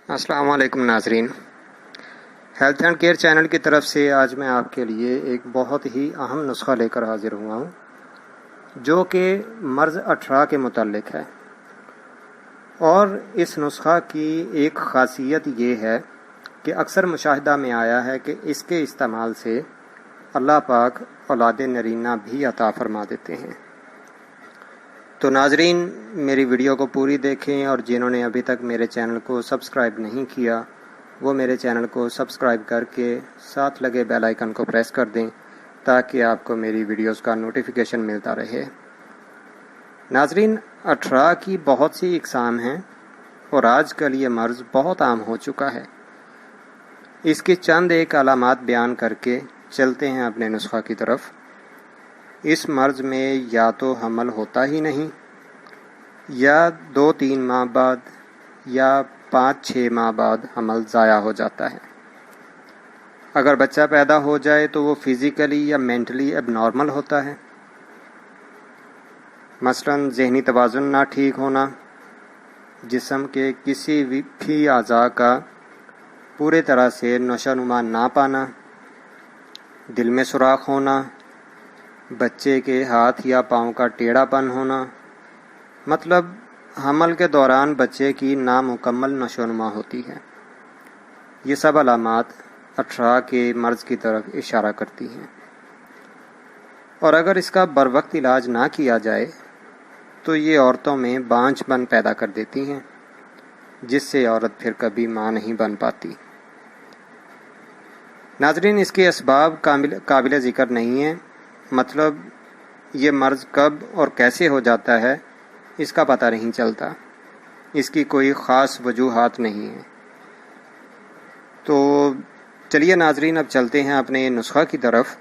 السلام علیکم ناظرین، ہیلتھ اینڈ کیئر چینل کی طرف سے آج میں آپ کے لیے ایک بہت ہی اہم نسخہ لے کر حاضر ہوا ہوں جو کہ مرض 18 کے متعلق ہے۔ اور اس نسخہ کی ایک خاصیت یہ ہے کہ اکثر مشاہدہ میں آیا ہے کہ اس کے استعمال سے اللہ پاک اولاد نرینہ بھی عطا فرما دیتے ہیں۔ تو ناظرین، میری ویڈیو کو پوری دیکھیں، اور جنہوں نے ابھی تک میرے چینل کو سبسکرائب نہیں کیا وہ میرے چینل کو سبسکرائب کر کے ساتھ لگے بیل آئیکن کو پریس کر دیں تاکہ آپ کو میری ویڈیوز کا نوٹیفیکیشن ملتا رہے۔ ناظرین، 18 کی بہت سی اقسام ہیں اور آج کل یہ مرض بہت عام ہو چکا ہے۔ اس کی چند ایک علامات بیان کر کے چلتے ہیں اپنے نسخہ کی طرف۔ اس مرض میں یا تو حمل ہوتا ہی نہیں، یا 2-3 ماہ بعد یا 5-6 ماہ بعد حمل ضائع ہو جاتا ہے۔ اگر بچہ پیدا ہو جائے تو وہ فزیکلی یا مینٹلی اب نارمل ہوتا ہے، مثلا ذہنی توازن نہ ٹھیک ہونا، جسم کے کسی بھی اعضاء کا پورے طرح سے نشو و نما نہ پانا، دل میں سوراخ ہونا، بچے کے ہاتھ یا پاؤں کا ٹیڑھا پن ہونا، مطلب حمل کے دوران بچے کی نامکمل نشو و نما ہوتی ہے۔ یہ سب علامات 18 کے مرض کی طرف اشارہ کرتی ہیں، اور اگر اس کا بروقت علاج نہ کیا جائے تو یہ عورتوں میں بانجھ پن پیدا کر دیتی ہیں، جس سے عورت پھر کبھی ماں نہیں بن پاتی۔ ناظرین، اس کے اسباب قابل ذکر نہیں ہیں، مطلب یہ مرض کب اور کیسے ہو جاتا ہے اس کا پتہ نہیں چلتا، اس کی کوئی خاص وجوہات نہیں ہیں۔ تو چلیے ناظرین، اب چلتے ہیں اپنے نسخہ کی طرف۔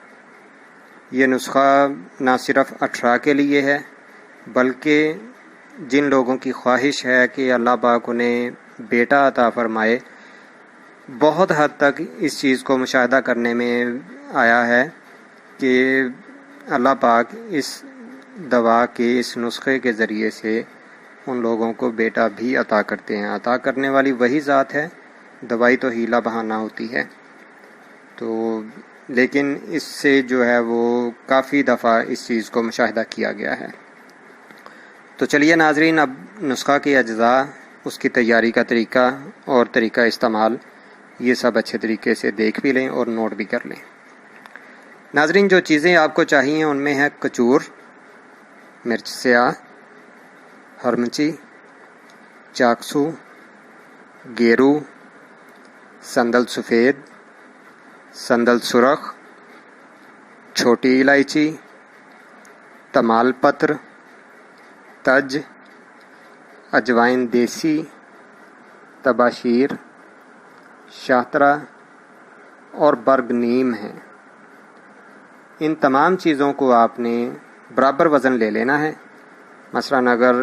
یہ نسخہ نہ صرف 18 کے لیے ہے، بلکہ جن لوگوں کی خواہش ہے کہ اللہ پاک انہیں بیٹا عطا فرمائے، بہت حد تک اس چیز کو مشاہدہ کرنے میں آیا ہے کہ اللہ پاک اس دوا کے اس نسخے کے ذریعے سے ان لوگوں کو بیٹا بھی عطا کرتے ہیں۔ عطا کرنے والی وہی ذات ہے، دوائی تو ہیلہ بہانہ ہوتی ہے، تو لیکن اس سے جو ہے وہ کافی دفعہ اس چیز کو مشاہدہ کیا گیا ہے۔ تو چلیے ناظرین، اب نسخہ کے اجزاء، اس کی تیاری کا طریقہ اور طریقہ استعمال، یہ سب اچھے طریقے سے دیکھ بھی لیں اور نوٹ بھی کر لیں۔ ناظرین، جو چیزیں آپ کو چاہیے ان میں ہے کچور، مرچ سیاہ، ہرمچی، چاکسو، گیرو، سندل سفید، سندل سرخ، چھوٹی الائچی، تمال پتر، تج، اجوائن دیسی، تباشیر، شاہترہ اور برگ نیم ہیں۔ ان تمام چیزوں کو آپ نے برابر وزن لے لینا ہے۔ مثلا اگر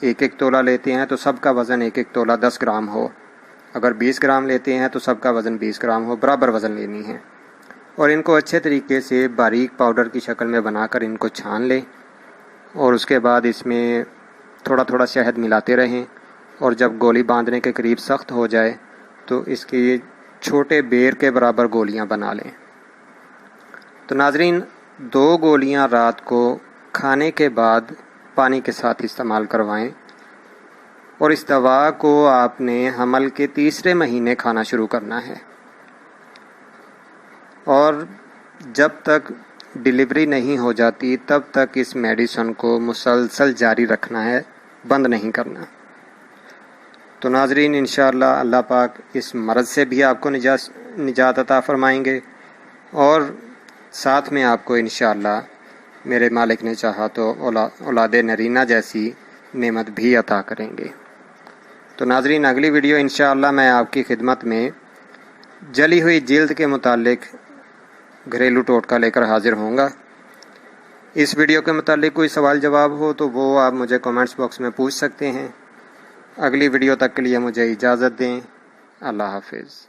1 تولہ لیتے ہیں تو سب کا وزن 1 تولہ 10 گرام ہو، اگر 20 گرام لیتے ہیں تو سب کا وزن 20 گرام ہو، برابر وزن لینی ہے۔ اور ان کو اچھے طریقے سے باریک پاؤڈر کی شکل میں بنا کر ان کو چھان لیں، اور اس کے بعد اس میں تھوڑا تھوڑا شہد ملاتے رہیں، اور جب گولی باندھنے کے قریب سخت ہو جائے تو اس کی چھوٹے بیر کے برابر گولیاں بنا لیں۔ تو ناظرین، 2 گولیاں رات کو کھانے کے بعد پانی کے ساتھ استعمال کروائیں، اور اس دوا کو آپ نے حمل کے 3 مہینے کھانا شروع کرنا ہے، اور جب تک ڈیلیوری نہیں ہو جاتی تب تک اس میڈیسن کو مسلسل جاری رکھنا ہے، بند نہیں کرنا۔ تو ناظرین، انشاءاللہ اللہ پاک اس مرض سے بھی آپ کو نجات عطا فرمائیں گے، اور ساتھ میں آپ کو انشاءاللہ میرے مالک نے چاہا تو اولاد نرینہ جیسی نعمت بھی عطا کریں گے۔ تو ناظرین، اگلی ویڈیو انشاءاللہ میں آپ کی خدمت میں جلی ہوئی جلد کے متعلق گھریلو ٹوٹکا لے کر حاضر ہوں گا۔ اس ویڈیو کے متعلق کوئی سوال جواب ہو تو وہ آپ مجھے کمنٹس باکس میں پوچھ سکتے ہیں۔ اگلی ویڈیو تک کے لیے مجھے اجازت دیں۔ اللہ حافظ۔